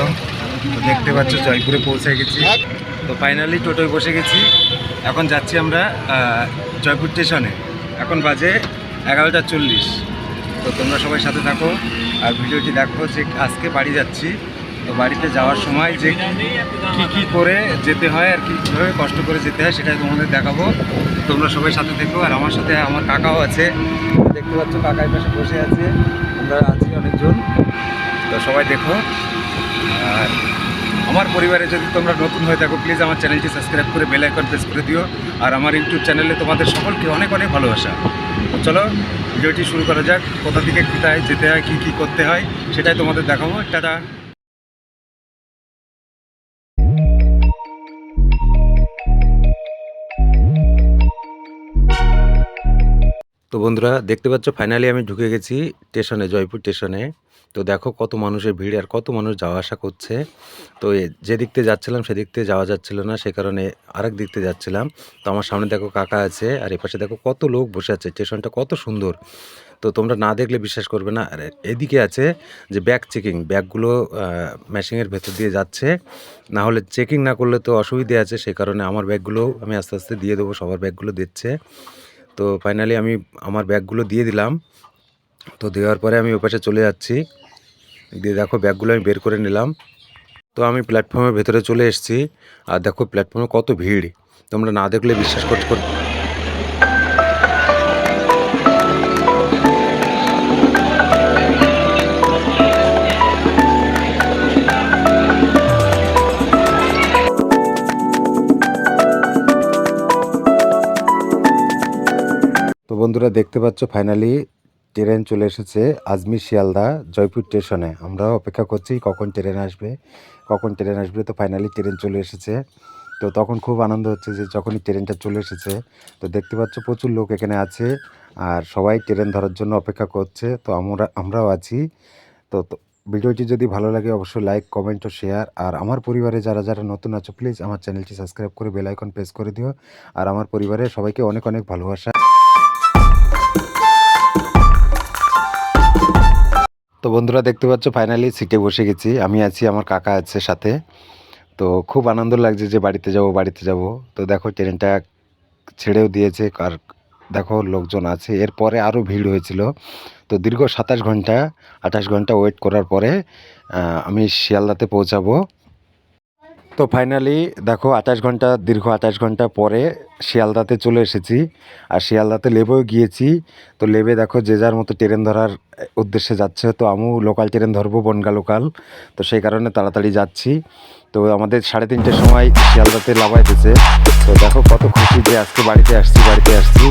Welcome. তো দেখতে পাচ্ছ জয়পুরে পৌঁছে গেছি। তো ফাইনালি টোটোয় বসে গেছি। এখন যাচ্ছি আমরা জয়পুর স্টেশনে। এখন বাজে 11:40। তো তোমরা সবাই সাথে থাকো আর ভিডিওটি দেখো যে আজকে বাড়ি যাচ্ছি। তো বাড়িতে যাওয়ার সময় যে কী করে যেতে হয় আর কীভাবে কষ্ট করে যেতে হয় সেটাই তোমাদের দেখাবো। তোমরা সবাই সাথে থেকো। আর আমার সাথে আমার কাকাও আছে, দেখতে পাচ্ছ কাকার পাশে বসে আছে, আমরা আছি অনেকজন। তো সবাই দেখো। আর আমার পরিবারে যদি তোমরা নতুন হয়ে থাকো প্লিজ আমার চ্যানেলটি সাবস্ক্রাইব করে বেল আইকন প্রেস করে দিও। আর আমার ইউটিউব চ্যানেলে তোমাদের সকলকে অনেক অনেক ভালোবাসা। তো চলো ভিডিওটি শুরু করা যাক। কোথা থেকে কোথায় যেতে হয়, কী কী করতে হয় সেটাই তোমাদের দেখাবো। টাটা। তো বন্ধুরা দেখতে পাচ্ছ ফাইনালি আমি ঢুকে গেছি স্টেশনে, জয়পুর স্টেশনে। তো দেখো কত মানুষের ভিড় আর কত মানুষ যাওয়া আসা করছে। তো যে দিক থেকে যাচ্ছিলাম সেদিক থেকে যাওয়া যাচ্ছিল না, সে কারণে আরেক দিক থেকে যাচ্ছিলাম। তো আমার সামনে দেখো কাকা আছে আর এপাশে দেখো কত লোক বসে আছে। স্টেশনটা কত সুন্দর, তো তোমরা না দেখলে বিশ্বাস করবে না। আর এদিকে আছে যে ব্যাগ চেকিং, ব্যাগগুলো মেশিনের ভেতর দিয়ে যাচ্ছে, না হলে চেকিং না করলে তো অসুবিধে আছে। সে কারণে আমার ব্যাগগুলো আমি আস্তে আস্তে দিয়ে দেবো, সবার ব্যাগগুলো দিচ্ছে। তো ফাইনালি আমি আমার ব্যাগগুলো দিয়ে দিলাম। তো দেওয়ার পরে আমি ওপাশে চলে যাচ্ছি, দিয়ে দেখো ব্যাগগুলো আমি বের করে নিলাম। তো আমি প্ল্যাটফর্মের ভেতরে চলে এসেছি। আর দেখো প্ল্যাটফর্মে কত ভিড়, তোমরা না দেখলে বিশ্বাস করতে। তো বন্ধুরা দেখতে পাচ্ছ ফাইনালি ট্রেন চলে এসেছে আজমির শিয়ালদা জয়পুর স্টেশনে। আমরাও অপেক্ষা করছি কখন ট্রেন আসবে, কখন ট্রেন আসবে। তো ফাইনালি ট্রেন চলে এসেছে। তো তখন খুব আনন্দ হচ্ছে যে যখনই ট্রেনটা চলে এসেছে। তো দেখতে পাচ্ছ প্রচুর লোক এখানে আছে আর সবাই ট্রেন ধরার জন্য অপেক্ষা করছে। তো আমরাও আছি। তো ভিডিওটি যদি ভালো লাগে অবশ্যই লাইক, কমেন্ট ও শেয়ার। আর আমার পরিবারে যারা যারা নতুন আছো প্লিজ আমার চ্যানেলটি সাবস্ক্রাইব করে বেল আইকন প্রেস করে দিও। আর আমার পরিবারের সবাইকে অনেক অনেক ভালোবাসা। তো বন্ধুরা দেখতে পাচ্ছ ফাইনালি সিটে বসে গেছি, আমি আছি, আমার কাকা আছে সাথে। তো খুব আনন্দ লাগছে যে বাড়িতে যাব বাড়িতে যাব। তো দেখো ট্রেনটা ছেড়েও দিয়েছে আর দেখো লোকজন আছে। এরপরে আরও ভিড় হয়েছিল। তো দীর্ঘ 28 ঘন্টা ওয়েট করার পরে আমি শিয়ালদাতে পৌঁছাবো। তো ফাইনালি দেখো দীর্ঘ 28 ঘন্টা পরে শিয়ালদাতে চলে এসেছি। আর শিয়ালদাতে লেবেও গিয়েছি। তো লেবে দেখো যে যার মতো ট্রেন ধরার উদ্দেশ্যে যাচ্ছে। তো আমিও লোকাল ট্রেন ধরবো, বনগা লোকাল। তো সেই কারণে তাড়াতাড়ি যাচ্ছি। তো আমাদের 3:30টার সময় শিয়ালদাতে লাফাইতেছে। তো দেখো কত খুশি যে আজকে বাড়িতে আসছি।